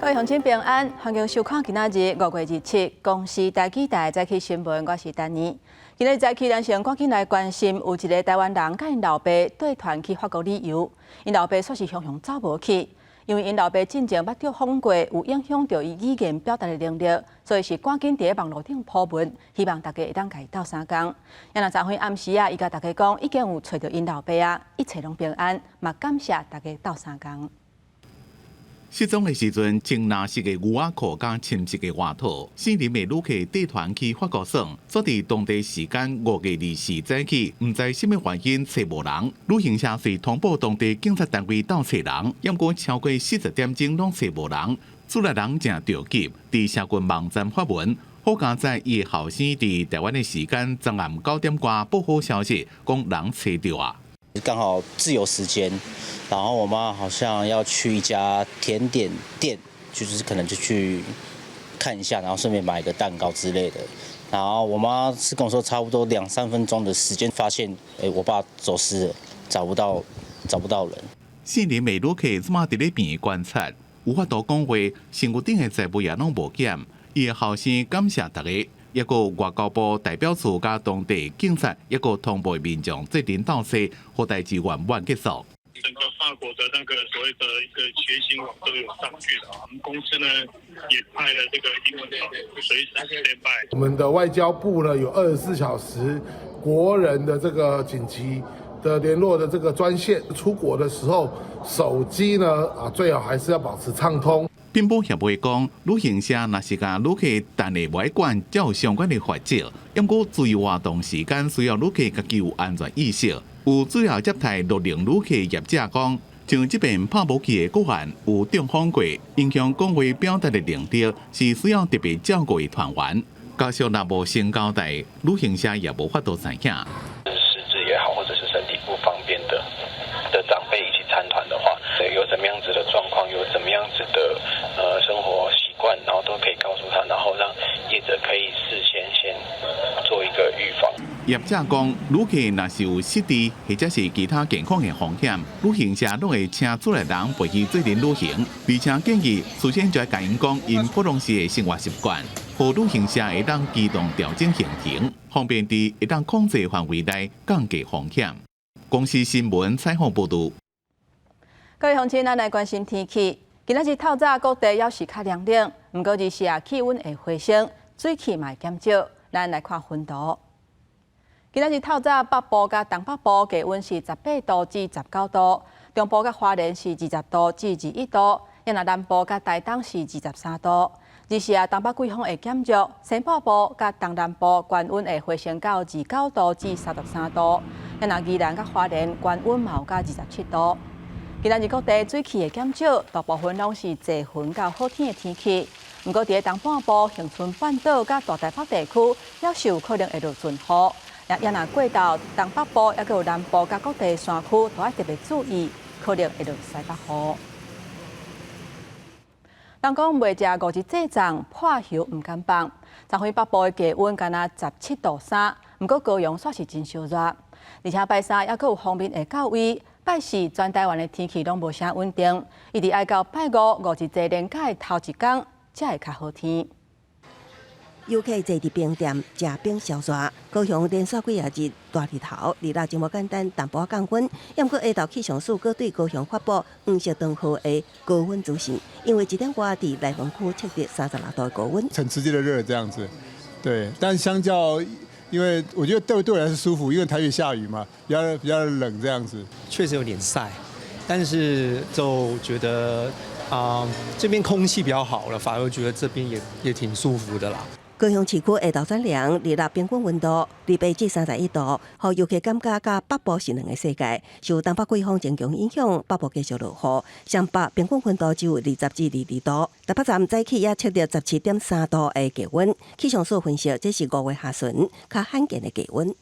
各位乡亲平安，欢迎收看今仔日5月27日公视台记台早起新闻，我是丹妮。今日早起，咱先赶紧来关心，有一个台湾人甲因老爸缀团去法国旅游，因老爸说是常常走无去，因为因老爸进前捌着访过，有影响到伊语言表达的能力，所以是赶紧伫网络顶铺文，希望大家会当甲伊斗相共。也若昨昏暗时啊，伊甲大家讲已经有找到因老爸啊，一切拢平安，嘛感谢大家斗相共。失踪的时阵，穿蓝色的牛仔裤加深色的外套，4人的旅客带团去法国耍，所伫当地时间5月24早起，唔知什么原因找无人。旅行社随通报当地警察单位斗找人，不过超过40点钟拢找无人。主来人正着急，伫社群网站发文，好佳在伊的后生伫台湾的时间昨暗9点多报好消息，讲人找到啊。刚好自由时间，然后我妈好像要去一家甜点店，就是可能就去看一下，然后顺便买个蛋糕之类的。然后我妈是跟我说，差不多2-3分钟的时间，发现我爸走失了，找不到人。4人的旅客即马伫咧边观察，有法度讲话，身躯顶的财物也拢无减。伊的后生感谢大家。也个外交部代表处加当地警察，也个通报民众这人到西，好代志圆满结束。整个法国的那个所谓的一个学习网都有上去了，我们公司呢也派了这个英文的随时 standby。我们的外交部呢有24小时国人的这个紧急的联络的这个专线，出国的时候手机呢最好还是要保持畅通。乒乓协会讲，旅行社若是甲旅客单个外管，才有相关的法则。不过自由活动时间需要旅客家己有安全意识。有主要接待6名旅客业者讲，像这边拍无去的个案有中风过，影响讲话表达的能力，是需要特别照顾的团员。加上若无先交代，旅行社也无法度知影。失智也好，或者是身体不方便的长辈一起参团的话，有怎么样子的状况，有怎么样子的生活习惯，然后都可以告诉他，然后让业者可以事先做一个预防。业者讲，旅客若是有失智或者是其他健康的风险，旅行社拢会请主来人陪去做人旅行，而且建议事先就要甲因讲因普通时的生活习惯，互旅行社会当机动调整行程，方便伫会当控制范围内降低风险。公司新闻采访报道。各位乡亲，咱来关心天气。今仔日透早各地还是较凉冷，不过日时啊气温会回升，水汽嘛会减少。咱来看温度。今仔日透早北部甲东北部低温是18度至19度，中部甲花莲是20度至21度，也若南部甲台东是23度。日时啊东北季风会减弱，西北部甲东南部高温会回升到29度至33度，也若宜兰甲花莲高温嘛有到27度。今仔日各地水汽会减少，大部分拢是多云到好天的天气。不过，伫东半部、恒春半岛甲大台北地区，也是有可能会落阵雨。也若过到东北部，也有南部甲各地山区，都要特别注意，可能会落西北雨。人讲袂食5日祭粽，破喉唔敢放。昨昏北部的低温敢若17度3，不过高雄煞是真烧热，而且拜三也有方面会到位。拜四全台湾的天气拢无啥稳定，一直爱到拜5日祭连假的头一天才会较好天。游客坐伫冰店食冰消热，高雄连续几日大日头，日落真无简单，淡薄降温。不过下昼气象署阁对高雄发布黄色灯号的高温资讯，因为1点外伫内蒙区测得36度的高温，很直接的热这样子。对，但相较。因为我觉得对我来说舒服，因为台北下雨嘛，比较冷这样子。确实有点晒，但是就觉得这边空气比较好了，反而觉得这边也挺舒服的啦。高雄市区下昼转凉，日落平均温度28至31度，互游客感觉甲北部是两个世界。受东北季风增强影响，北部继续落雨，湘北平均温度只有20至22度。台北站早起也测到17.3度的低温。气象署分析，这是5月下旬较罕见的低温。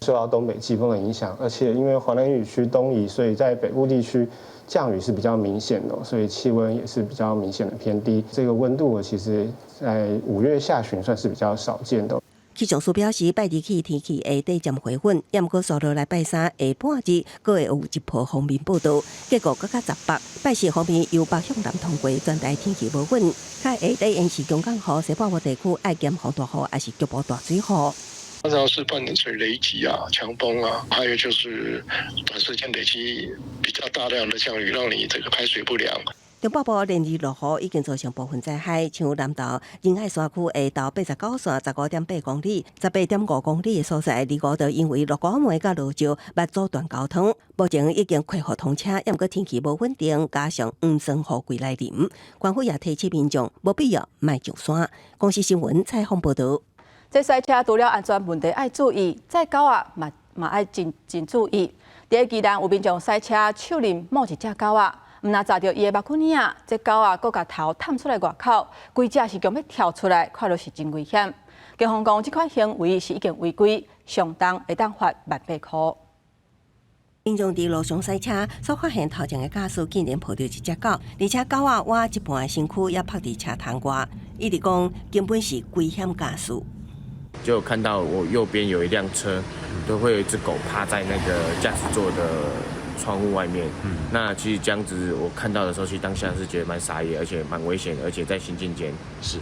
受到东北季风的影响，而且因为华南雨区东移，所以在北部地区降雨是比较明显的，所以气温也是比较明显的偏低。这个温度其实在5月下旬算是比较少见的。气象署表示，拜日起天气会逐渐回稳，也毋过扫落来拜三下半日，阁会有一波锋面报道。结果更加十北，拜四方面由北向南通过，全台天气无稳，较下底沿市中港河、西半部地区爱兼洪大雨，还是局部大水雨。常常是半年水雷击啊、强风啊，还有就是短时间累积比较大量的降雨，让你这个排水不良。中北部连日落雨已经造成部分灾害，像南投仁爱山区下到89线15.8公里、18.5公里的所在，离5道因为落雨梅甲落石，捌阻断交通。目前已经恢复通车，也毋过天气无稳定，加上黄霜雨季来临，官府也提醒民众无必要迈上山。公司新闻采访报道。这赛车除了安全问题爱注意，载狗仔嘛爱真注意。第一，宜兰有民众赛车手林摸一只狗仔。毋若砸着伊的目孔耳，这狗仔佫甲头探出来外口，规只是强要跳出来，看落是真危险。警方讲，这款行为是已经违规，上重会当罚100块。民众伫路上赛车，所发现头前的驾驶竟然抱着一只狗，而且狗仔挖一半的身躯也趴伫车窗外，伊直讲根本是危险驾驶。就看到我右边有一辆车，都会有一只狗趴在那个驾驶座的窗户外面。那其实这样子我看到的时候，其实当下是觉得蛮傻眼，而且蛮危险的，而且在行进间是。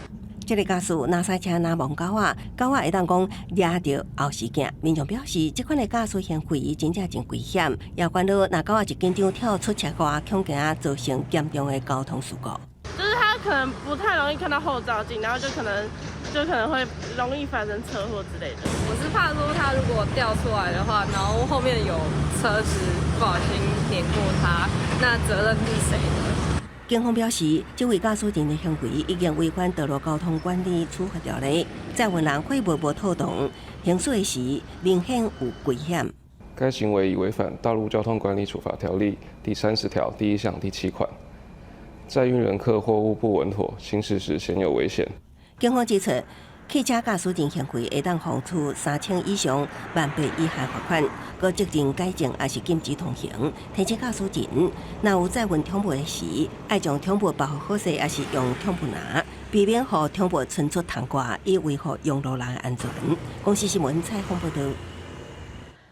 这个驾驶若赛车若望狗仔，狗仔会当讲抓着后视镜。民众表示，这款的驾驶行为真正真危险，也关到若狗仔一紧张跳出车外，恐惊造成严重的交通事故。就是他可能不太容易看到后照镜，然后就可能会容易发生车祸之类的。我是怕说他如果掉出来的话，然后后面有车子不小心碾过他，那责任是谁的？警方表示，这位驾驶人的行为已经违反道路交通管理处罚条例，载运人会无透动，行驶时明显有危险。该行为已违反《道路交通管理处罚条例》第30条第1项第7款。载运人客货物不稳妥，行驶时显有危险。警方指出，汽车驾驶人行为会当罚处3000以上10000以下罚款，搁责任改正还是禁止通行。提醒驾驶人，若有载运宠物时，爱将宠物保护好势，还是用宠物篮，避免互宠物冲出窗外，以维护用路人的安全。公司新闻采访报道。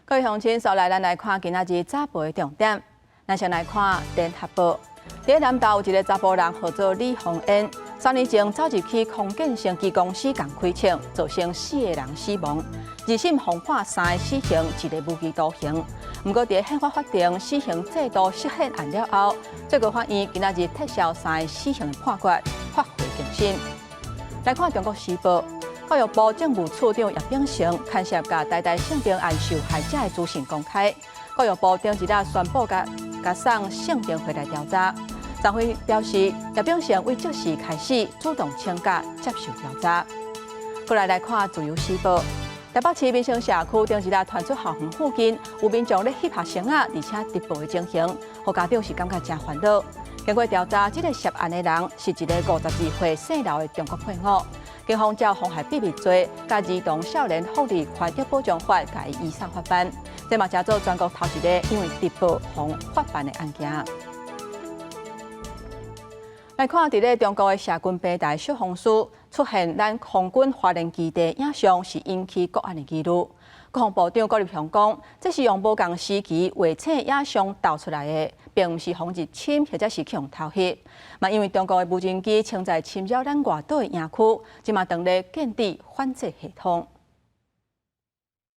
各位乡亲，首来咱来看今仔日早报的重点。咱先来看联合报。伫南投有一个查甫人，号做李宏恩，3年前走入去空建升级公司共开枪，造成4个人死亡。2审奉判3个死刑，1个无期徒刑。不过伫宪法法庭死刑制度释宪案了后，最高法院今仔日撤销3个死刑的判决，发回更审。来看中国时报。教育部政务处长叶秉成牵涉甲台大性平案受害者的资讯公开，教育部顶一日宣布甲送性平会来调查。张辉表示，叶秉成为即时开始主动请假接受调查。过来看自由时报，台北市民生社区顶一日传出校园附近有民众咧翕学生仔，而且直播的情形，互家长是感觉真烦恼。经过调查，这个涉案的人是一个52岁姓刘的中国配偶。警方照妨害秘密罪、甲儿童少年福利权益保障法，甲伊移送法办。这嘛才做全国头一个因为直播妨法办的案件。来看，伫咧中国的社军平台小红书出现咱空军花莲基地影像，是引起国安的记录。国防部长郭立雄讲，这是用无共时期画册影像导出来的，并不是防入侵或者是去用偷翕。嘛，因为中国的无人机正在侵扰咱外岛的营区，即嘛等咧建立反制系统。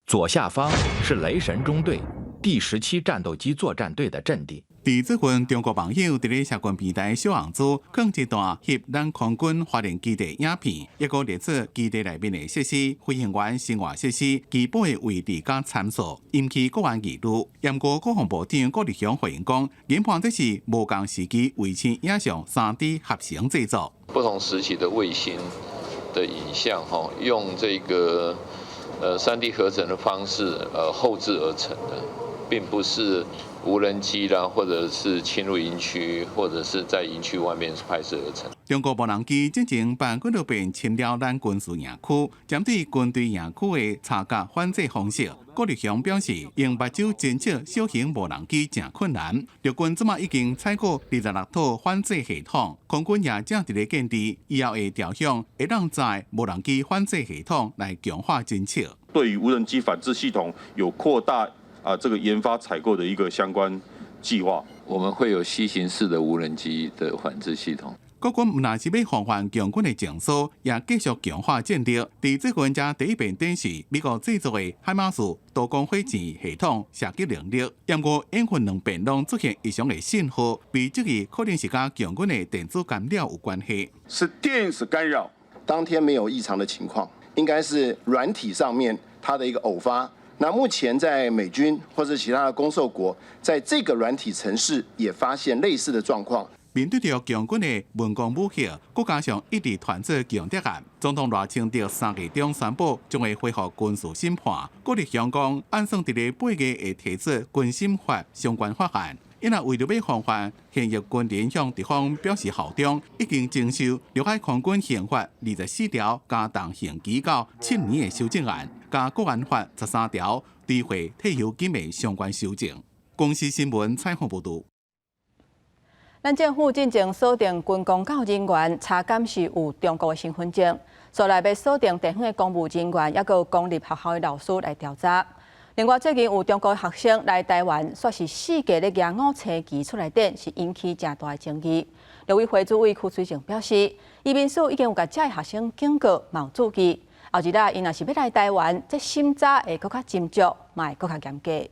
左下方是雷神中队第17战斗机作战队的阵地。伫这份中国网友伫咧社群平台小红书放一段翕咱空军花莲基地影片，一个列出基地内面的设施、飞行员生活设施、基本的位置甲参数，引起国安疑虑。不过国防部长郭立雄回应讲，研判这是无共时期卫星影像3D 合成制作。不同时期的卫星的影像，用这个3D 合成的方式后制而成的，并不是无人机啦，或者是侵入营区，或者是在营区外面拍摄而成。中国无人机进前办几多遍侵了咱军事营区，针对军队营区的查甲反制方式，郭立雄表示，用目睭侦测小型无人机真困难。陆军即马已经采购26套反制系统，空军也正伫咧建立，以后会调向会让载无人机反制系统来强化侦测。对于无人机反制系统有扩大这个研发采购的一个相关计划。我们会有西型式的无人机的反制系统。国军唔但是要防范强军的情愫，也继续强化战力。伫这个家第一遍展示美国制作的海马斯多光火箭系统射击能力，不过演训两遍拢出现异常的信号，被质疑可能是甲强军的电子干扰有关系。是电子干扰，当天没有异常的情况，应该是软体上面它的一个偶发。那目前在美军或者其他的攻受国，在这个软体程式也发现类似的状况。面对着强军的文攻武吓，再加上一直团结强敌案，总统赖清德3月中宣布将会恢复军事审判。国立香港按算伫咧8月会提出军审法相关法案。因为为了要防范现役军人向敌方表示效忠，已经征收陆海空军宪法24条加重刑期到7年的修正案，加国安法13条诋毁退休金的相关修正。公司新闻采访报道。咱政府进前锁定军公教人员，查检是有中国的身份证，所来要锁定地方的公务人员，也有公立学校的老师来调查。另外，最近有中国学生来台湾，说是4架咧廿5车机出来等，是引起正大的争议。陆委会主委邱水正表示，移民署已经有甲这学生警告，嘛有注意。后日啦，因若是要来台湾，这审查会搁较斟酌，嘛会搁较严格。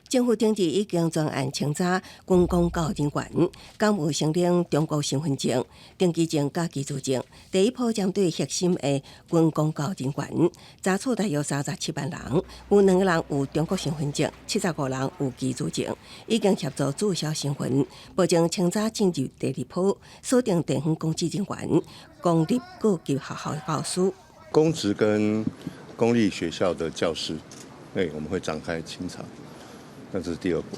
政府顶日已经专案清查军公教人员，敢有申领中国身份证、登记证甲居住证。第一波针对核心的军公教人员，查处大约37万人，有2个人有中国身份证，75个人有居住证，已经协助注销身份，保证清查进入第二波，锁定地方公职人员、公立各级学校的教师。公职跟公立学校的教师，我们会展开清查。那这是第二步。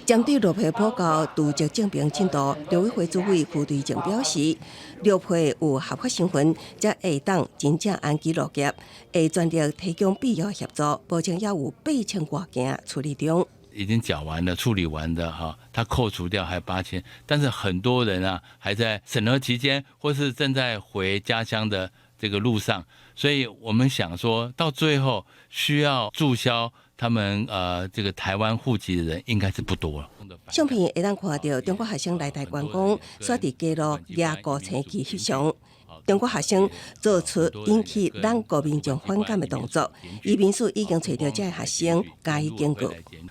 针对陆配报告渎职证明进度，陆委会主委傅瑞正表示，陆配有合法身份，才会当真正安居乐业，会全力提供必要协助，保证要有8000多件处理中。已经缴完了、处理完的哈，他扣除掉还8000，但是很多人啊还在审核期间，或是正在回家乡的这个路上，所以我们想说到最后需要注销他们这个台湾户籍的人应该是不多了。相片会当看到中国学生来台观光，刷伫街路廿5车机翕相。中国学生做出引起咱国民众反感的动作，移民署已经找到这学生加以警告。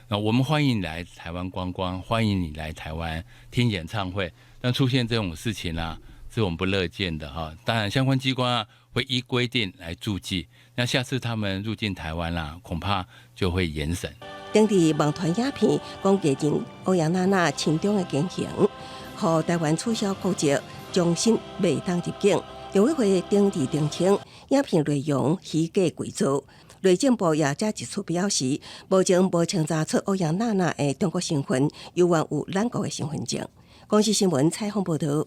那我们欢迎你来台湾观光，欢迎你来台湾听演唱会。但出现这种事情啊，是我们不乐见的哈。当然，相关机关啊会依规定来注记。那下次他们入境台湾啦，恐怕就会严审。当地网传影片讲艺人欧阳娜娜亲中的言行，和台湾取消国籍，终身未当入境。陆委会当地澄清，影片内容虚假伪造。内政部也才一处表示，目前无清查出欧阳娜娜的中国身份，有缘有咱国的身份证。公司新闻采访报道。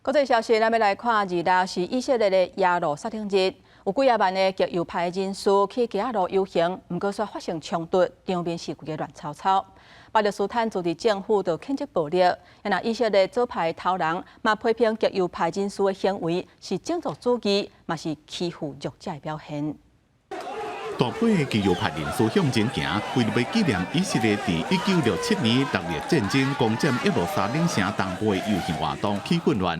国际消息，咱要来看日内是以色列的耶路撒冷日，有几啊万的极右派人士去耶路游行，不过却发生冲突，场面是规个乱糟糟。巴勒斯坦驻地政府就谴责暴力，那以色列左派头人嘛批评极右派人士的行为是种族主义，嘛是欺负弱者的表现。大批的极右派人士向前行，为了要纪念以色列伫1967年6月战争攻占耶路撒冷城东部的游行活動起混亂。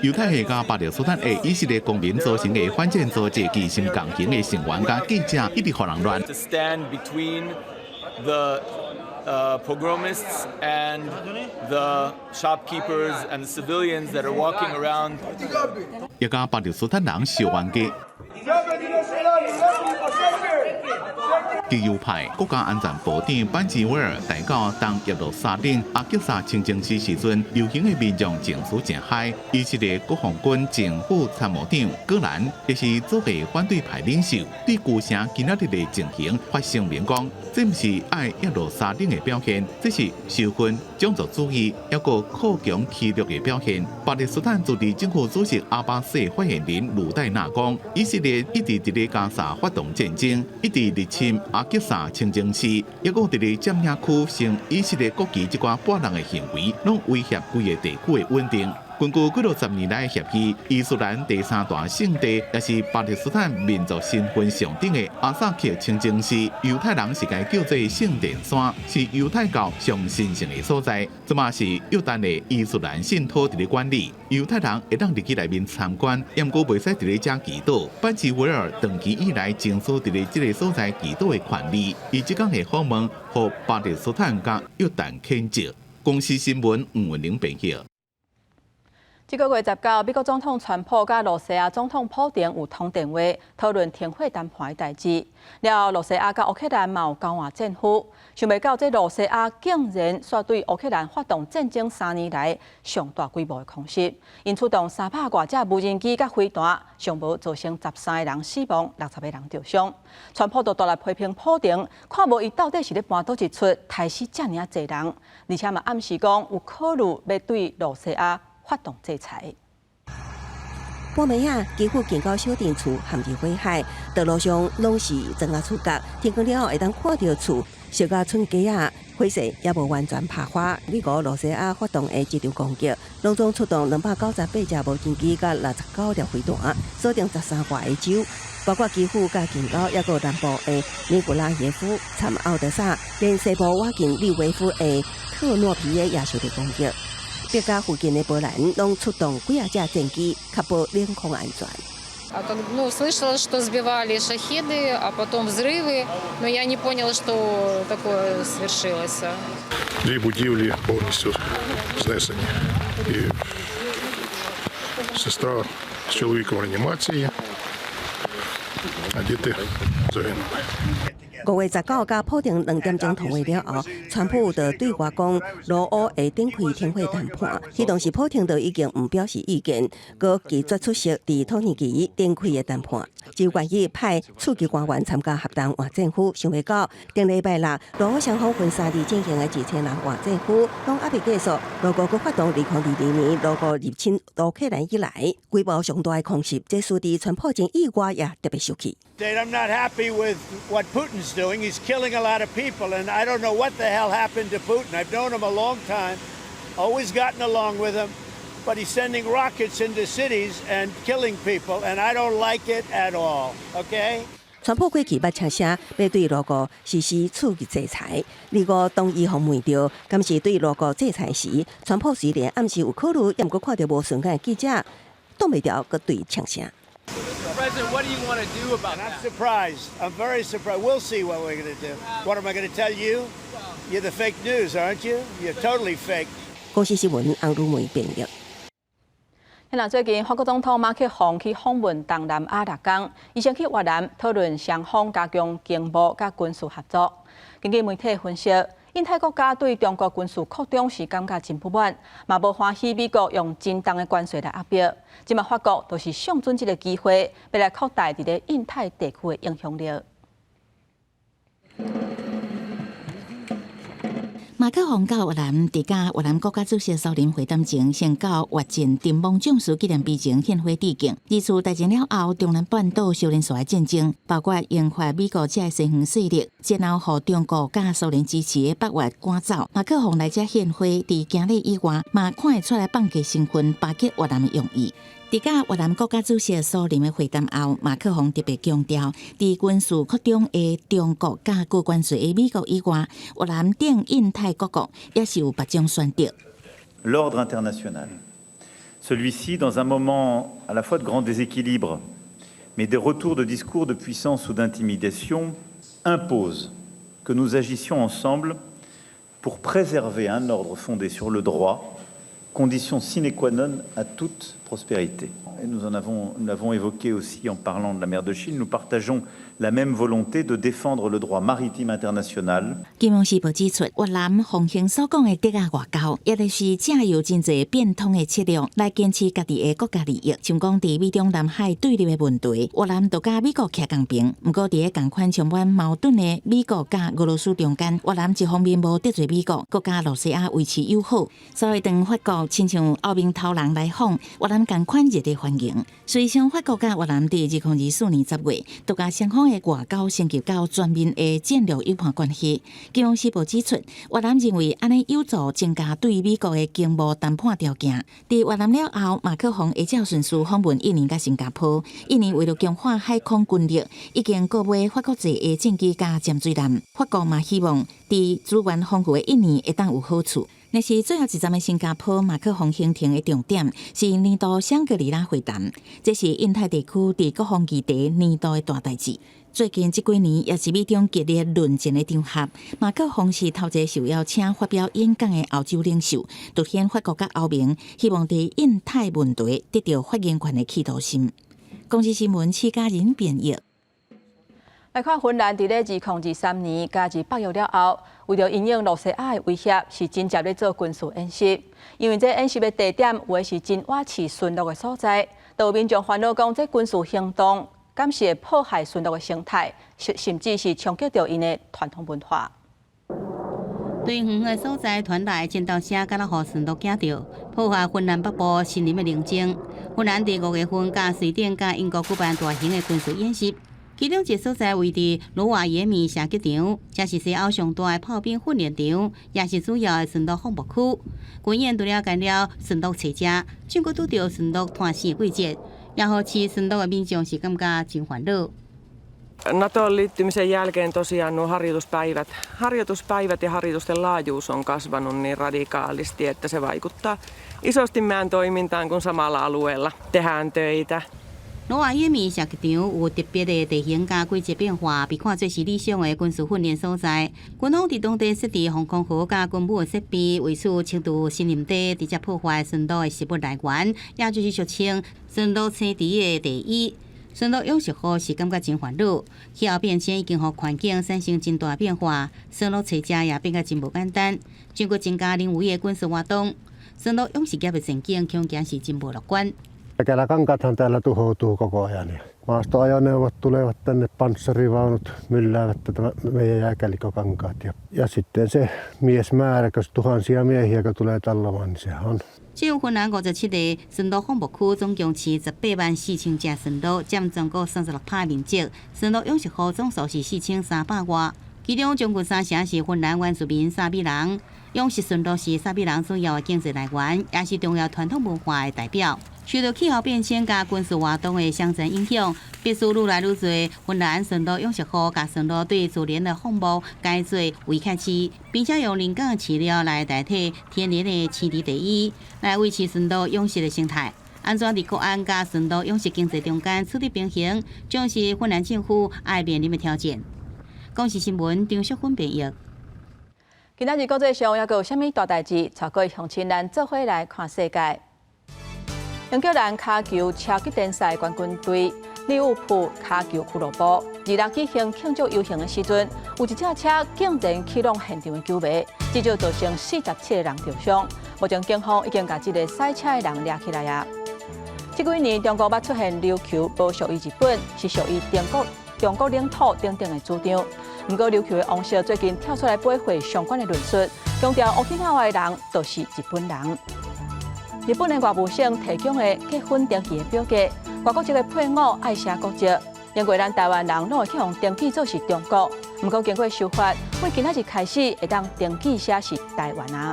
猶太系加巴勒斯坦的以色列公民組成的反戰組織其心共行的成員加記者一直互人亂。Pogromists and the shopkeepers and the civilians that are walking around. 一家巴勒斯坦人受還擊。自由派国家安全部长班茨韦尔提到，当耶路撒冷阿吉萨清真寺时阵，游行的民众情绪真嗨。以色列国防军政府参谋长戈兰也是组合反对派领袖，对旧城今仔日的情形发声明讲，这不是爱耶路撒冷的表现，这是仇恨、种族主义，还有酷强气力的表现。巴勒斯坦驻地政府主席阿巴斯发言人鲁代纳讲，以色列一直伫咧加沙发动战争，一直入侵阿吉萨清真寺，还有伫咧占领区成以色列国旗这寡霸人的行为，拢威胁规个地区的稳定。根据几60年来的协议，伊斯兰第3大圣地，也是巴勒斯坦民族身份象征的阿萨克清真寺，犹太人是该叫做圣殿山，是犹太教上神圣的所在。这嘛是约旦的伊斯兰信徒伫咧管理，犹太人会当入去内面参观，不过袂使伫咧遮祈祷。班茨韦尔长期以来争取伫咧这个所在祈祷的权利，伊即讲的访问，和巴勒斯坦甲约旦谴责。公司新闻吴文玲报道。这个月19日，美国总统川普甲罗西亚总统普丁有通电话，讨论停火谈判的代志。了，罗西亚甲乌克兰嘛有交换战俘，想袂到这罗西亚竟然煞对乌克兰发动战争3年来上大规模的空袭，因出动300多架无人机甲飞弹，上无造成13个人死亡，60个人受伤。川普就大力批评普丁，看无伊到底是咧搬倒一出，杀死遮尔侪人，而且嘛暗示讲有考虑要对罗西亚发动制裁。半暝啊，几乎见到小电厝陷入火海，道路上拢是砖啊厝角，天光了后会当看到厝小甲村街啊，火势也无完全拍花。美国罗西亚发动的这场攻击，拢总出动298架无人机甲69条飞弹，锁定13个州，包括基辅甲近郊，也有南部的尼古拉耶夫、参奥德萨，连西部瓦近利维夫的特诺皮耶也受到攻击。别家附近的波兰拢出动几啊架战机，确保领空安全。Слышала, что сбивали шахеды, а потом взрывы, но я не поняла, что такое свершилось. 2 будівлі повністю знесені. І сестра з чоловіком в реанімації, а діти загинули. 5月19日，甲普丁2点钟通话了后，川普就对外讲，罗欧会展开停火谈判。迄当时普丁就已经唔表示意见，佮拒绝出席伫土耳其展开的谈判，只愿意派处级官员参加合同换政府。想袂到，顶礼拜六，罗欧双方分3日进行的2000人换政府，拢还未结束。俄国佮发动2022年俄国入侵乌克兰以来，规模上大的空袭，这使得川普前意外也特别生气。I'm not happy with what Putin's doing. He's killing a lot of people, and I don't know what the hell happened to Putin. I've known him a long time, always gotten along with him, but he's sending rockets into cities and killing people, and I don't like it at all, okay? 川普过去捌呛声要对俄国实施刺激制裁，如果当伊访问到，敢是对俄国制裁时，川普虽然暗时有考虑，也毋过看到无顺眼的记者，挡袂牢，佮对呛声。President, what do you want to do about that? I'm surprised. I'm very surprised. We'll see what we're going to do. What am I going to tell you? You're the fake news, aren't you? You're totally fake. 公司新闻红如梅编译。最近法国总统马克宏去访问东南亚6天，伊先去越南讨论双方加强经贸甲军事合作。根据媒体分析，印太国家对中国军事扩张是感觉真不满，嘛无欢喜美国用真重的关税来压迫。即嘛法国都是上准这个机会，要来扩大伫咧印太地区的影响力。马克宏到越南，伫甲越南国家主席苏林会谈前，先到越战阵亡将士纪念碑前献花致敬。二次大战了后，中南半岛少年所的战争，包括引发美国这西方势力，然后互中国甲苏联支持的北越赶走。马克宏来这献花，伫今日以外，嘛看会出来放弃身份，巴结越南的用意。伫甲越南国家主席苏林的会谈後，馬克宏特別強調，伫軍事擴張的中國甲高關稅的美國以外，越南等印太各國也是有別種選擇。L'ordre international, celui-ci dans un moment à la fois de grand déséquilibre, mais des retours de discours de puissance ou d'intimidation, impose que nous agissions ensemble pour préserver un ordre fondé sur le droit, condition sine qua non à toute prospérité. Et nous l'avons évoqué aussi en parlant de la mer de Chine. Nous partageons la même volonté de défendre le droit maritime international。金融时报指出，越南奉行所讲的对外外交，也就是借由真侪变通的策略来坚持家己的国家利益。像讲伫美中南海对立的问题，越南就甲美国徛共边。不过伫个共款充满矛盾的美国甲俄罗斯中间，越南一方面无得罪美国，国家罗西亚维持友好。所以当法国亲像后面头人来访，越南共款热烈欢迎。虽上法国甲越南伫2024年10月，都甲双方的外交升级到全面的战略友好关系。金融时报指出，越南认为安尼有助增加对美国的经贸谈判条件。伫越南了后，马克宏会照顺序访问印尼甲新加坡。印尼为了强化海空军力，已经购买法国制的战机甲潜水舰。法国嘛希望伫资源丰富的印尼会当有好处。但是最后一站的新加坡，马克宏行程的重点是年度香格里拉会谈，这是印太地区伫各方议题年度的大代志。最近这几年也是美中激烈论战的场合，马克宏是头一个受邀请发表演讲的欧洲领袖，凸显法国甲欧盟希望伫印太问题得到发言权的企图心。公司新闻戚家人编译。来看芬兰伫咧2023年加入北约了后，为了因应罗西亚的威胁，是真正咧做军事演习。因为这演习的地点有的是真瓦刺巡逻的所在，有民众烦恼讲，这军事行动敢是会破坏巡逻的生态，甚至是冲击到因的传统文化。对远的所在传来战斗声，敢若互巡逻惊到，破坏芬兰北部森林的宁静。芬兰伫5月份甲瑞典甲英国举办大型的军事演习。其中一个所在位伫罗瓦耶米射击场，这是西欧上大的炮兵训练场，也是主要的巡逻放牧区。军演除了干了巡逻找食，经过拄到巡逻探险季节，也好市巡逻的民众是感觉真烦恼。NATOon liittymisen jälkeen tosiaan nuo harjoituspäivät ja harjoitusten laajuus on kasvanut niin radikaalisti, että se vaikuttaa isosti meidän toimintaan, kun samalla alueella tehdään töitä. 罗瓦耶米射击场有特别的地形加季节变化，被看作是理想的军事训练所在。军方伫当地设置防空壕加军武的设备，为此清除森林地，直接破坏巡逻的食物来源，也就是俗称巡逻青池的第一。巡逻养殖户是感觉真烦恼，气候变迁已经互环境产生真大变化，巡逻找食也变得真无简单。经过增加人为的军事活动，巡逻养殖业的前景恐惊是真无乐观。 Keläkankathan täällä tuhoutuu koko ajan. Maastoajoneuvot tulevat tänne, panssarivaunut mylläävät tätä meidän jääkälikkokankaat. Ja sitten se miesmäärä, jos tuhansia miehiä, kun tulee tallomaan, niin sehän on. 只有芬兰57个巡逻放牧区，总共是184000只巡逻，占全国36%面积。巡逻养殖户总数是4300外，其中将近3成是芬兰原住民萨比人。养殖巡逻是萨比人主要的经济来源，也是重要传统文化的代表。 受到气候变迁加军事活动的相乘影响，必须愈来愈多芬兰巡逻养殖户甲巡逻对自然的放牧改做围垦市，并且用人工的饲料来代替天然的青池地衣，来维持巡逻养殖的生态。安怎伫国安甲巡逻养殖经济中间取得平衡，将是芬兰政府爱面临的挑战。公视新闻张淑芬编译。今仔日国际上还有啥物大代志？带各位乡亲咱做伙来看世界。 英格兰卡球超级联赛冠军队利物浦卡球俱乐部26举行庆祝游行的时阵，有一只车竟然启动现场的救援，至少造成47个人受伤。目前警方已经把这个赛车的人抓起来啊！这几年中国捌出现琉球无属于日本，是属于中国领土等等的主张。不过琉球的王室最近跳出来驳回相关的论述，强调乌克兰的人都是日本人。 日本的外务省提供的结婚登记的表格，外国籍的配偶爱写国籍，因为咱台湾人拢会去互登记做是中国，不过经过修法，从今仔日开始会当登记写是台湾啊。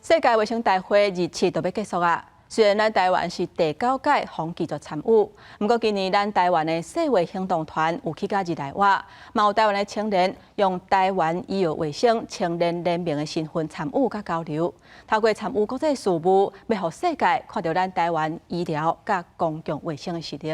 世界卫生大会日期就要结束啊。虽然咱台湾是第9届防技术参与，不过今年咱台湾的世卫行动团有去甲日内瓦，嘛有台湾的青年用台湾医药卫生青年联盟的身份参与甲交流，透过参与国际事务，要互世界看到咱台湾医疗甲公共卫生的实力。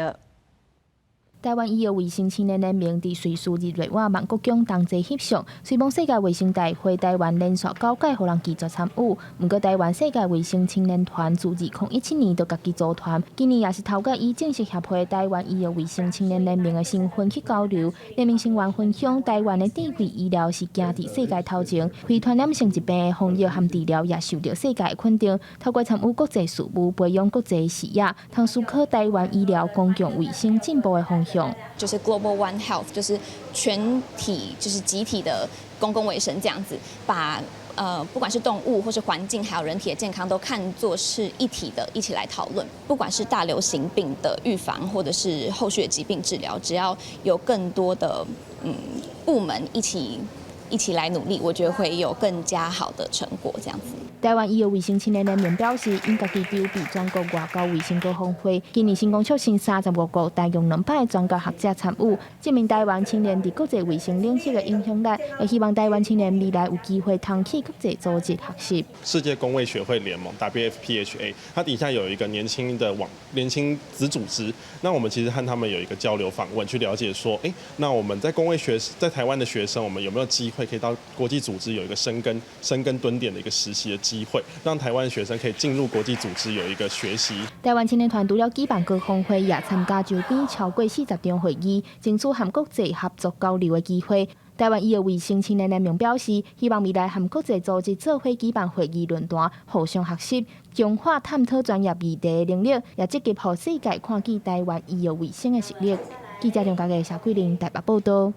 台湾医药卫生青年联盟伫瑞士日内瓦万国奖同齐翕相，虽望世界卫生大会台湾连续9届互人继续参与，不过台湾世界卫生青年团自2017年就家己组团，今年也是头届以正式协会台湾医药卫生青年联盟的身份去交流。联盟成员分享，台湾的智慧医疗是行伫世界头前，非传染性疾病的防疫和治疗也受到世界的肯定。透过参与国际事务，培养国际视野，通思考台湾医疗公共卫生进步的方向。就是 Global One Health， 就是全体，就是集体的公共卫生这样子，把不管是动物或是环境，还有人体的健康，都看作是一体的，一起来讨论。不管是大流行病的预防，或者是后续的疾病治疗，只要有更多的部门一起来努力，我觉得会有更加好的成果。这样子。台湾医药卫生青年联盟表示，因家己筹备全国外交卫生高峰会，今年成功促成35国大用2派专家学者参与，证明台湾青年伫国际卫生领域的影响力，也希望台湾青年未来有机会通去国际组织学习。世界公卫学会联盟 WFPHA， 它底下有一个年轻子组织，那我们其实和他们有一个交流访问，去了解说，那我们在在台湾的学生，我们有没有机会可以到国际组织有一个深耕蹲点的一个实习的机会，让台湾学生可以进入国际组织有一个学习。台湾青年团除了举办高峰会，也参加周边超过40场会议，争取和国际合作交流的机会。台湾医药卫生青年联盟表示，希望未来和国际组织做伙举办会议论坛，互相学习，强化探讨专业议题的能力，也积极让世界看见台湾医药卫生的实力。记者张家嘅夏桂玲台北报道。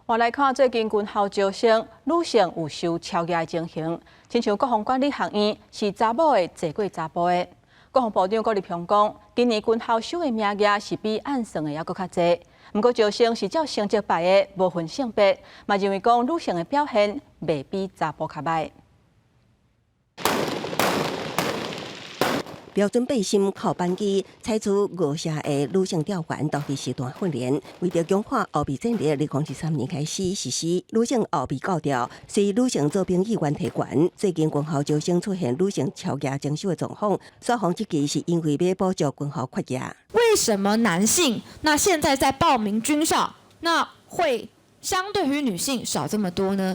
我来看最近军校招生，女性有受超额的情形，亲像国防管理学院是查某的多过查甫的。国防部长郭立雄讲，今年军校收的名额是比按算的还佫较侪，不过招生是照成绩排的，无分性别，嘛认为讲女性的表现未比查甫较歹。标准背心靠班机采取5社的女性调员当地时段训练，为着强化后备战力，2013年开始实施女性后备教调，随女性做兵意愿提悬。最近军校招生出现女性超额征收的状况，所方这期是因为要补助军校缺额。为什么男性那现在在报名军校，那会相对于女性少这么多呢？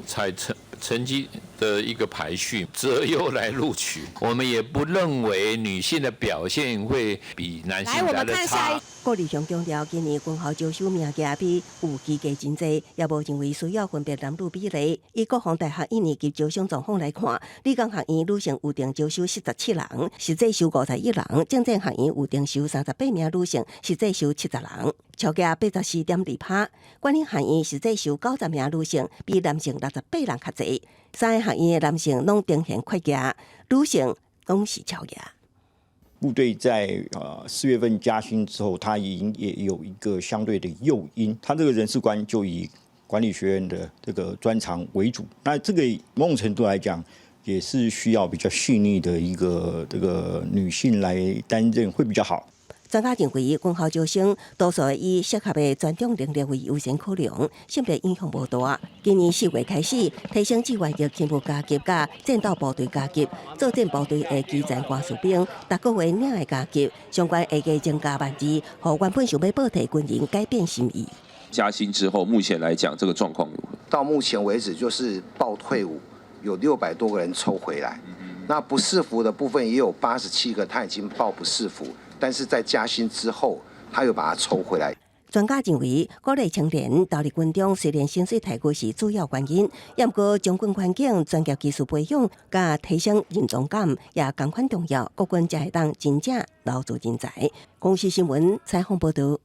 成绩的一个排序，择优来录取。我们也不认为女性的表现会比男性来的差。郭立雄强调，今年军校招收名额比有期间真侪，也无认为需要分别男女比例。以国防大学1年级招生状况来看，理工学院女性预定招收17人，实际收51人；政治学院预定收38名女性，实际收70人，超额84.2%。管理学院实际收90名女性，比男性68人较侪。3个学院的男性拢呈现缺额，女性拢是超额。部队在4月份加薪之后，它也有一个相对的诱因，它这个人事官就以管理学院的这个专长为主。那这个某种程度来讲，也是需要比较细腻的一个这个女性来担任会比较好。专家认为，军校招生多数以适合的专种能力为优先考量，性别影响无大。今年4月开始，提升志愿役勤务加级、甲战斗部队加级、作战部队的基层官士兵，逐个月领的加级，相关会计增加2%，让原本想要报替军人改变心意。加薪之后，目前来讲，这个状况如何？到目前为止，就是报退伍有600多个人抽回来，那不适服的部分也有87个，他已经报不适服。但是在加薪之后，他又把它抽回来。专家认为，鼓励青年投入军中，虽然薪水提高是主要原因，不过将军环境、专业技术培养，加提升认同感也同款重要。国军才会当真正留住人才。公视新闻采访报道。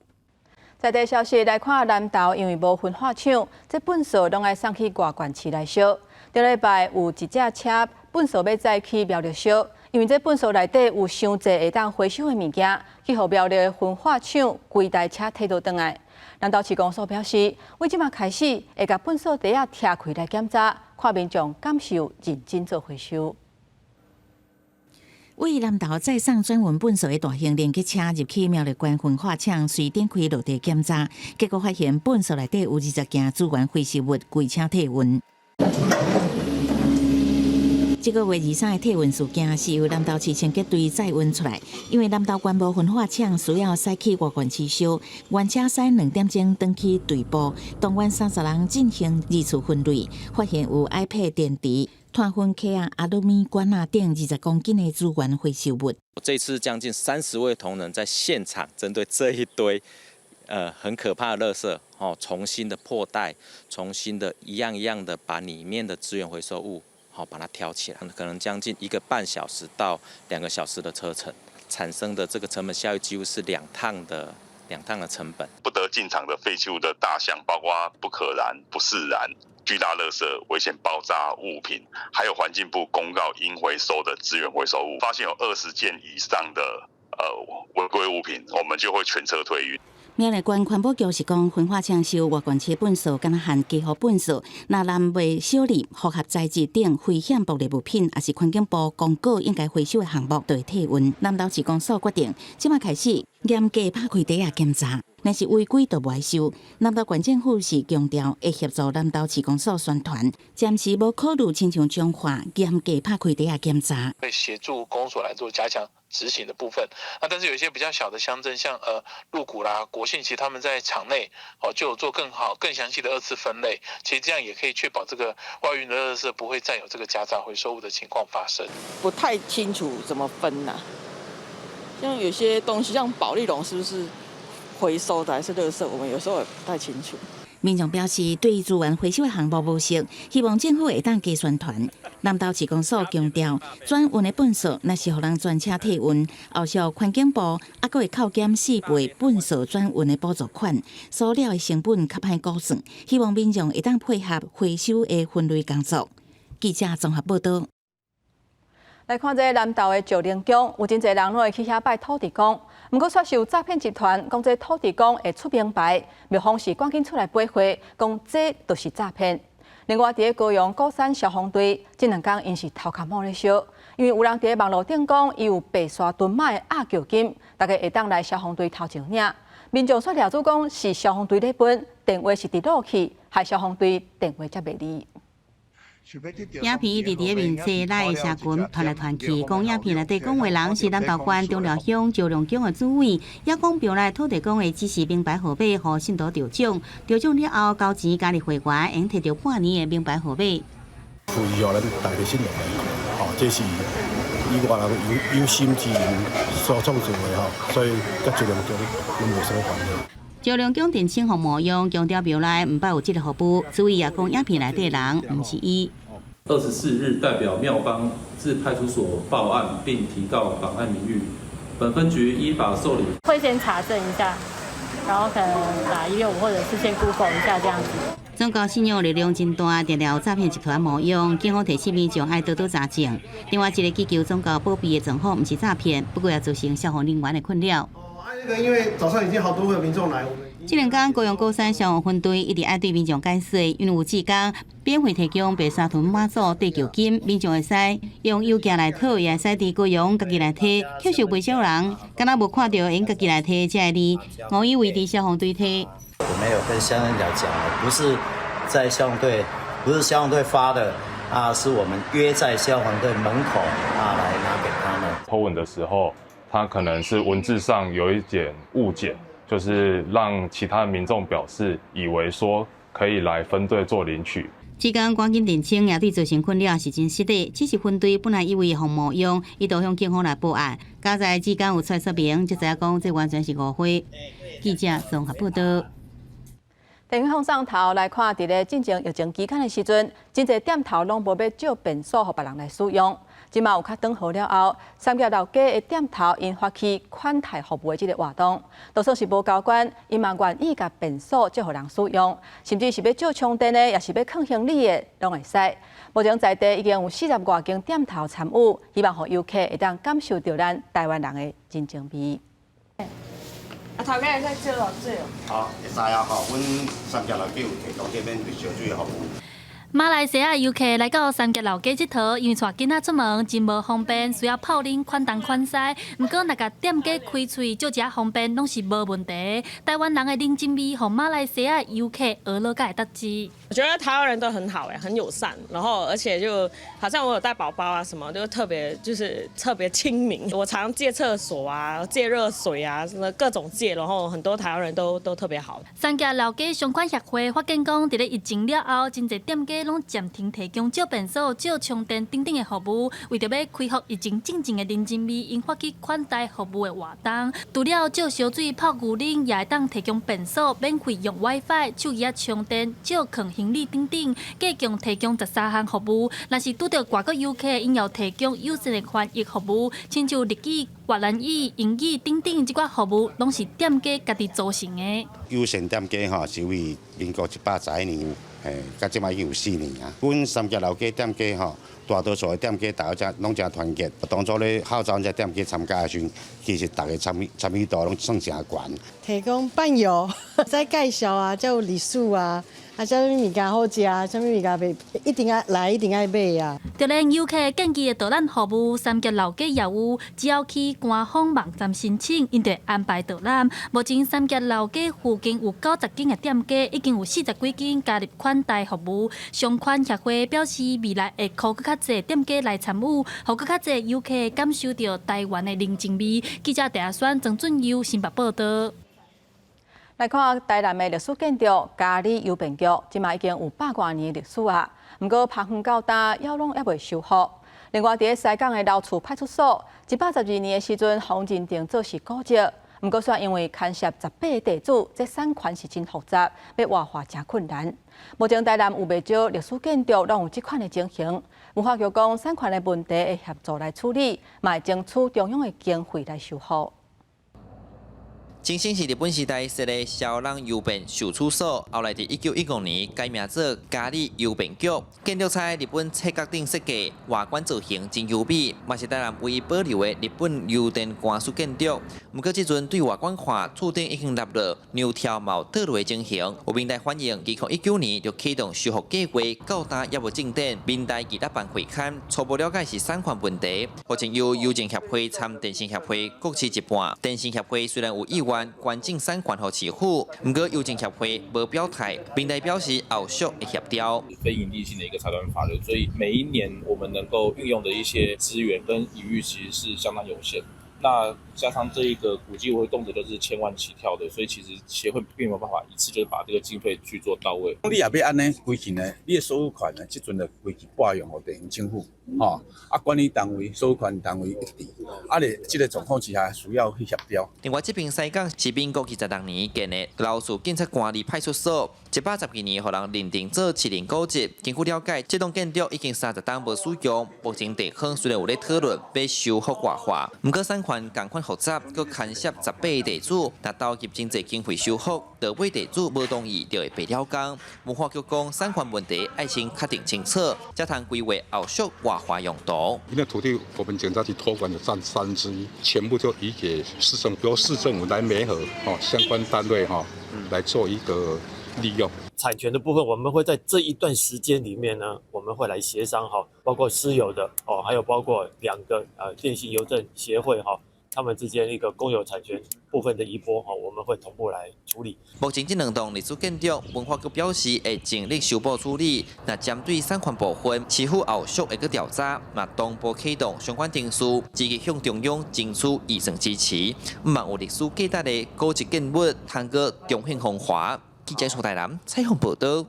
在地消息来看，南投因为无分化厂，这粪扫拢爱送去外县市来烧。顶礼拜有一只车粪扫要载去苗栗烧。因为这粪扫内底有伤侪会当回收的物件，去互苗栗的分化厂规台车摕倒转来。南投市公所表示，为即马开始会甲粪扫袋拆开来检查，看民众感受认真做回收。为南投再送转运粪扫的大型连接车入去苗栗县分化厂，随点开落地检查，结果发现粪扫内底有20件资源回收物，规车退运。这个月23的体温事件是由南投市清洁队载运出来，因为南投关部焚化厂需要驶去外县市修，原车驶2点钟登去队部，当晚30人进行二次分类，发现有 iPad 电池、碳粉壳啊、阿鲁米管啊等20公斤的资源回收物。这次将近30位同仁在现场针对这一堆很可怕的垃圾重新的破袋，重新的一样一样的把里面的资源回收物把它挑起来，可能将近1个半小时到2个小时的车程，产生的这个成本效益几乎是2趟的成本。不得进场的废弃物的大项包括不可燃、不适燃、巨大垃圾、危险爆炸物品，还有环境部公告应回收的资源回收物，发现有20件以上的违规物品，我们就会全车退运。苗栗县环保局是讲，焚化厂收外县车本数，敢若含家户本数，若难未小粒复合材质等危险爆裂物品，也是环境部公告应该回收的项目，就会退运。南投市公所决定，即马开始严格拍开袋仔检查，若是违规就不爱收。南投县政府是强调会协助南投市公所宣传，暂时无考虑亲像彰化严格拍开袋仔检查，会协助公所来做加强执行的部分。但是有一些比较小的乡镇，像鹿谷啦、国信，其实他们在场内就有做更好、更详细的2次分类。其实这样也可以确保这个外运的垃圾不会再有这个夹杂回收物的情况发生。不太清楚怎么分呐，像有些东西，像保丽龙是不是回收的还是垃圾，我们有时候也不太清楚。民众表示，对于资源回收的项目无熟，希望政府会当加宣传。南投市公所强调，转运的本数若是予人专车退运，后续环境部还佫会扣减4倍本数转运的补助款，所了的成本较歹估算。希望民众会当配合回收的分类工作。记者综合报道。来看这南投的石灵宫，有真侪人拢会去遐拜土地公。不过，却受诈骗集团讲这土地公会出名牌，庙方是赶紧出来驳回，讲这都是诈骗。另外，伫高雄高山消防队这2天因是头壳摸咧烧，因为有人伫网络顶讲伊有白沙屯马的压脚金，大家会当来消防队头前领。民众却抓住讲是消防队咧分，电话是伫落去，害消防队电话才袂离。影片伫伫面坐来的社群传来传去，讲影片内底讲话人是南投县中寮乡石龙宫的主委，也讲庙内土地公的只是名牌号码，互信徒着奖，着奖了后交钱加入会员，用摕到半年的名牌号码。呼吁咱大家信任的，这是以外人有心之人所创造的所以甲石龙宫拢无什么关系。石龙宫电称服模样，强调庙内唔捌有这个服务，主委也讲影片内底人唔是伊。24日代表庙方至派出所报案，并提告妨碍名誉。本分局依法受理。会先查证一下，然后可能打165或者是先 Google 一下这样子。中国信用力量真大，定了诈骗集团模样，警方提醒民众爱多多查证。另外一个祈求宗教保庇的账号唔是诈骗，不过也造成消防人员的困扰。因为早上已经好多位民众来，这2天高雄高山消防分队一直爱对民众解释，因为有志工免费提供白沙屯马祖地球金，民众会使用邮件来讨，也会使伫高雄家己来摕，确实不少人敢若无看到用家己来摕才会哩，误以为伫消防队摕。我们有跟消防队讲了，不是在消防队，不是消防队发的是我们约在消防队门口来拿给他们。偷文的时候，他可能是文字上有一点误解，就是让其他民众表示以为说可以来分队做领取。志工赶紧澄清，也对造成困扰是真实的，只是分队本来以为红模样，伊就向警方来报案。加在志工有出来说明，才知影讲这完全是误会。记者综合报道。电影上头来看，伫咧进行疫情期间的时阵，真侪店头拢无要借便所，互别人来使用。即马有较长好了后，三甲老街的店头因发起款待服务的这个活动，就算是无交关，因嘛愿意甲便所借互人使用，甚至是要借充电的，也是要放行李的，拢会使。目前在地已经有40多间店头参与，希望互游客会当感受到咱台湾人的真情味。头家会使借落水哦。好，会使啊！吼，阮三甲老街有提供这免费烧水的服务。马来西亚游客来到三甲老街佚佗，因为带囡仔出门真无方便，需要泡啉款东款西。毋过若甲店家开喙就食方便，拢是无问题。台湾人的人情味，互马来西亚游客学了才会得知。我觉得台湾人都很好很友善，然后而且就好像我有带宝宝啊什么，就特别亲民。我常借厕所啊，借热水啊，什么各种借，然后很多台湾人都特别好。三峡老街相关协会发现讲，伫咧疫情了后，真侪店家拢暂停提供借便所、借充电等等的服务，为着要开放疫情进前的人情味，因发起款待服务的活动。除了借烧水、泡牛奶，也会当提供便所、免费用 WiFi、手机充电、借扛行李等等，计共提供13项服务。若是拄到外国游客，应要提供优先的翻译服务，亲像日语、越南语、英语等等这款服务，拢是店家家己组成的。优先店家是为民国110年，到即摆已经有4年啊。阮三峡老街店家大多数的店家大家拢真团结。当初咧号召这店家参加的时候，其实大家参与度拢算真悬。提供伴游，再介绍啊，才有礼数啊。啥物物件好食，啥物物件袂一定爱来，一定爱买啊！就连游客建议的导览服务，三峡老街也有，只要去官方网站申请，因就安排导览。目前三峡老街附近有90间的店家，已经有40几间加入款待服务。相关协会表示，未来会靠更较侪店家来参与，互更较侪游客感受到台湾的人情味。记者陈阿选、曾俊佑新北报道。来看台南的历史建筑嘉里邮便局，即卖已经有100多年的历史啊。不过拍远到大，要拢还未修复。另外，伫西港的老厝派出所，112年的时阵，洪认定做是古迹。不过，却因为牵涉18个地主，这产权是真复杂，要活化真困难。目前台南有袂少历史建筑拢有这款的情形。文化局讲，产权的问题会协助来处理，嘛会争取中央的经费来修复。前身是日本时代设立小人邮便收储所，后来伫1915年改名做嘉里邮便局。建筑采日本切角顶设计，外观造型真优美，嘛是台南唯一保留的日本邮电官署建筑。不过，即阵对外观看，厝顶已经立了牛条毛倒落的情形。有民代反映，2019年就启动修复计划，到达也无进展。民代记得办会刊，初步了解是产权问题。目前由邮政协会参电信协会各持一半。电信协会虽然有意愿关键产权和持付，不过邮政协会无表态，民代表示后续会协调。非营利性的一个财团法人，所以每一年我们能够运用的一些资源跟余裕其实是相当有限。那加上这一个古迹会动辄就是1000万起跳的，所以其实协会并没有办法一次就把这个经费去做到位。你也要安尼规矩呢，你的所有权呢，即阵的规矩拨用给地方政府，管理单位、所有权单位一致，咧这个状况之下需要去协调。另外，这边西港是民国26年建的老树警察官里派出所，112年，互人认定做7年古迹。经过了解，这栋建筑已经30档无使用，目前地方虽然有咧讨论要修复活化，不过产权同款复杂，佮牵涉18个地主，若投入真侪经费修复，倒位地主无同意就会被了工。文化局讲，产权问题爱先确定清楚，才通规划后续活化用途。因为土地我们警察局托管的占1/3，全部就移给市政府，由市政府来媒合相关单位来做一个利用。产权的部分，我们会在这一段时间里面呢，我们会来协商包括私有的还有包括2个电信邮政协会他们之间一个公有产权部分的移拨我们会同步来处理。目前这2栋历史建筑，文化局表示会尽力修补处理。那针对产权部分，市府后续会去调查，嘛同步启动相关程序，积极向中央争取预算支持。望有历史价值的古迹建物，通过重现风华。记者苏台南采访报道。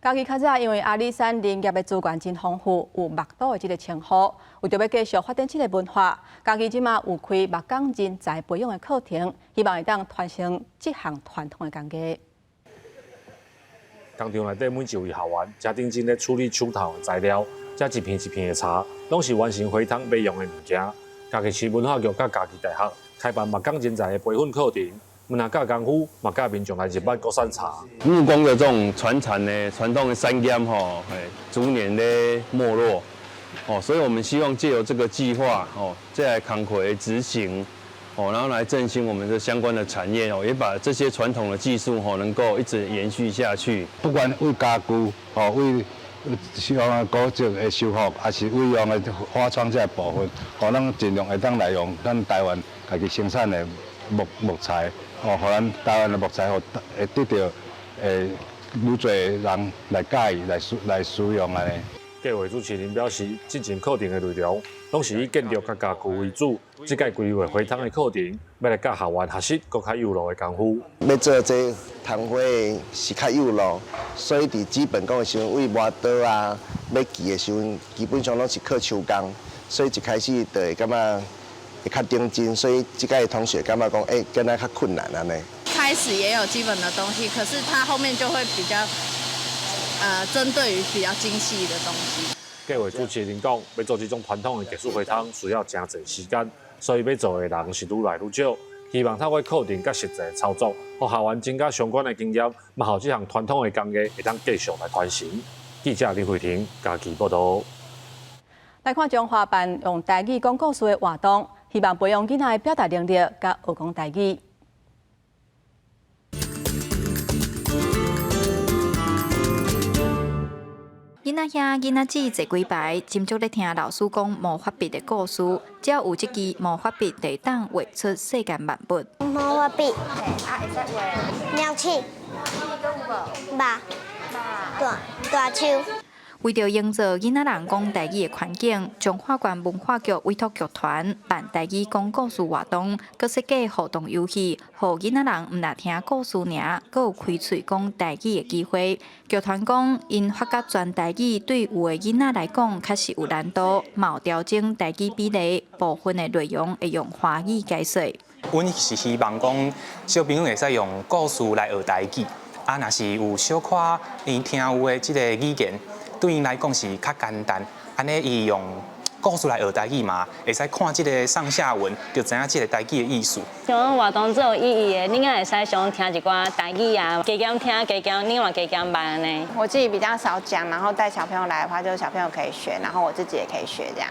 家己较早因为阿里山林业的资源真丰富，有木岛的这个称号，为着要继续发展这个文化，家己即马有开木工人才培养的课程，希望会当传承这项传统的工艺。工厂内底每一位校员，正认真咧处理手头的材料，这一片一片的茶，拢是完成回汤备用的物件。家己市文化局甲家己大学开办木工人才的培训课程。我们教功夫，嘛教民众来日捌国产茶。木工的这种传统的产业逐年的没落，所以我们希望借由这个计划再来慷慨执行，然后来振兴我们的相关的产业也把这些传统的技术能够一直延续下去。不管为家具为像古迹的修复，还是为用的花窗这个部分，咱尽量会当来用咱台湾家己生产的木材。互咱台湾的木材会得到愈侪人来介意来使用安尼。计划主持人表示，进行课程的内容拢是以建筑甲家具为主。这届规划花汤的课程，要来教校员学习更较有路的功夫。要做这汤花是较有路，所以伫基本功的时候，为磨刀啊、要锯的时候，基本上拢是靠手工，所以一开始就会感觉会较认真，所以这届同学感觉讲，跟咱较困难安尼。开始也有基本的东西，可是它后面就会比较。针对于比较精细的东西。计划主持人讲，要做这种传统的技术花汤需要真侪时间，所以要做的人是愈来愈少。希望透过课程甲实际的操作，和校员增加相关的经验，嘛，后这项传统的工艺会当继续来传承。记者李慧婷家己报道。来看中华办用台语讲故事的活动，希望培养囡仔的表达能力，甲学讲台语。囡仔兄、囡仔姊坐几排，斟酌咧听老师讲魔法笔的故事。只要有这支魔法笔，就当画出世间万物。魔法笔，会使画鸟鼠、肉、大树。为着营造囡仔人讲台语的环境，中华县文化局委托剧团办台语讲故事活动，佮设计互动游戏，互囡仔人唔但听故事尔，佮有开喙讲台语的机会。剧团讲，因发觉全台语对有的囡仔来讲确实有难度，嘛有调整台语比例，部分的内容会用华语解说。阮是希望讲小朋友会使用故事来学台语，啊，若是有小可因听有的即个语言。对因来讲是较简单，安尼伊用故事来学台语嘛，会使看即个上下文，就知影即个台语的意思。像活动最有意义的，你会使想听一寡台语啊，加减听，加减你嘛加减办安尼。我自己比较少讲，然后带小朋友来的话，就是小朋友可以学，然后我自己也可以学这样。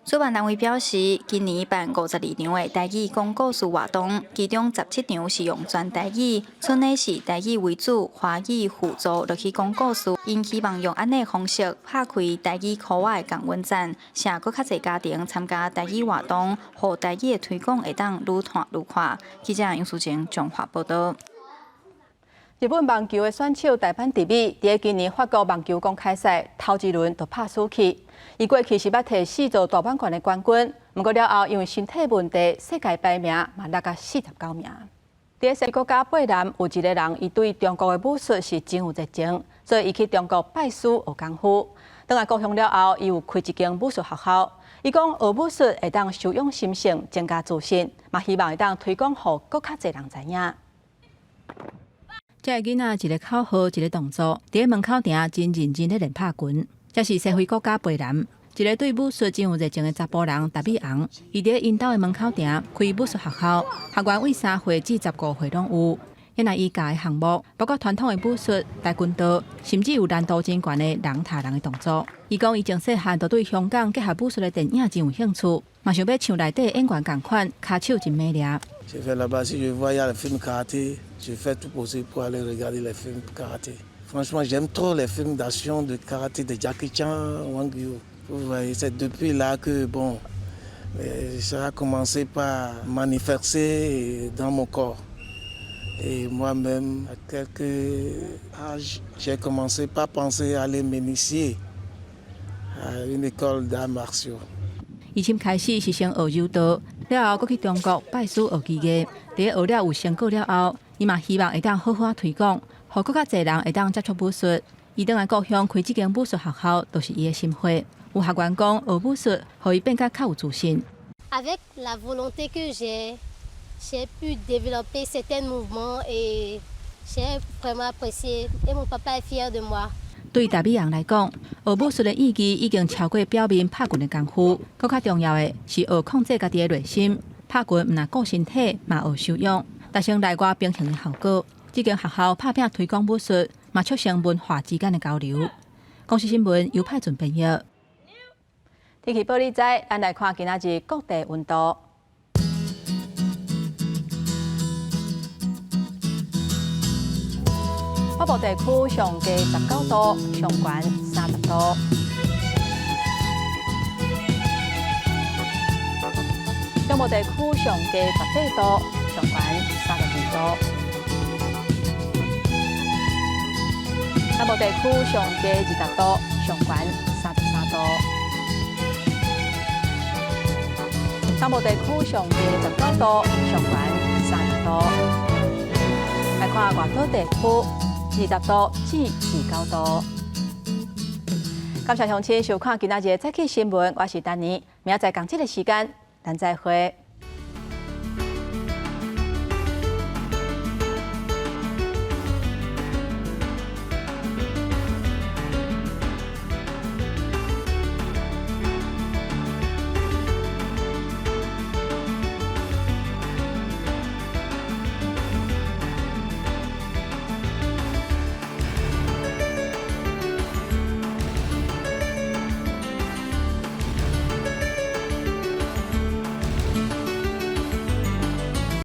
主办单位表示，今年办52场的台语讲故事活动，其中17场是用全台语，剩的是台语为主，华语辅助落去讲故事。因希望用安尼方式拍开台语课外的港文站，请更较侪家庭参加台语活动，互台语的推广会当愈传愈快。记者杨淑晴综合报道。日本网球的选手大阪直美，伫今年法国网球公开赛头一轮就拍输去。伊过去是捌摕4座大满贯的冠军，不过了后因为身体问题，世界排名嘛落到49名。伫西国家贝南有一个人，伊对中国的武术是真有热情，所以伊去中国拜师学功夫。等来故乡了后，伊有开一间武术学校。伊讲学武术会当修养心性，增加自信，嘛希望会当推广互更较侪人知影。这个囡仔一个口号，一个动作，伫门口埕真认真咧练拍拳。这是西非国家贝南一个对武术真有热情的查甫人达比昂，伊伫因兜的门口埕开武术学校，学员为3岁至15岁拢有。因来伊教的项目包括传统的武术、跆拳道，甚至有难度真悬的人踏人的动作。伊讲伊从细汉就对香港结合武术的电影真有兴趣，嘛想要像内底演员同款，骹手真美丽。J'ai fait là-bas, si je voyais le film karaté, je fais tout possible pour aller regarder les films karaté. Franchement, j'aime trop les films d'action, de karaté, de Jackie Chan, Wang Yu. Vous voyez, c'est depuis là que, bon, ça a commencé par manifester dans mon corps. Et moi-même, à quelques âges, j'ai commencé par penser à aller m'initier à une école d'arts martiaux. 伊先开始是先学柔道，了后佫去中国拜师学技艺。伫学了有成果了后，伊嘛希望会当好好推广，互佫较侪人会当接触武术。伊倒来故乡开这间武术学校，都是伊的心血。有学员讲，学武术互伊变较有自信。Avec la volonté que j'ai pu développer certains mouvements et j'ai vraiment apprécié. Et mon papa est fier de moi. 对达比昂来讲，学武术的意义已经超过表面拍拳的功夫，更较重要的是学控制家己的内心。拍拳唔但顾身体，嘛学修养，达成内外平衡的效果。这间学校拍拼推广武术，嘛促成文化之间的交流。公司新闻由派准编译。天气报你知，咱来看今仔日各地温度。北部地区上低19度，上悬30度。中部地区上低18度，上悬32度。南部地区上低20度，上悬33度。南部地区上低19度，上悬30度。来看外岛地区20度至29度。感谢乡亲收看今仔日早起新闻，我是丹尼，明仔载同这个时间，咱再会。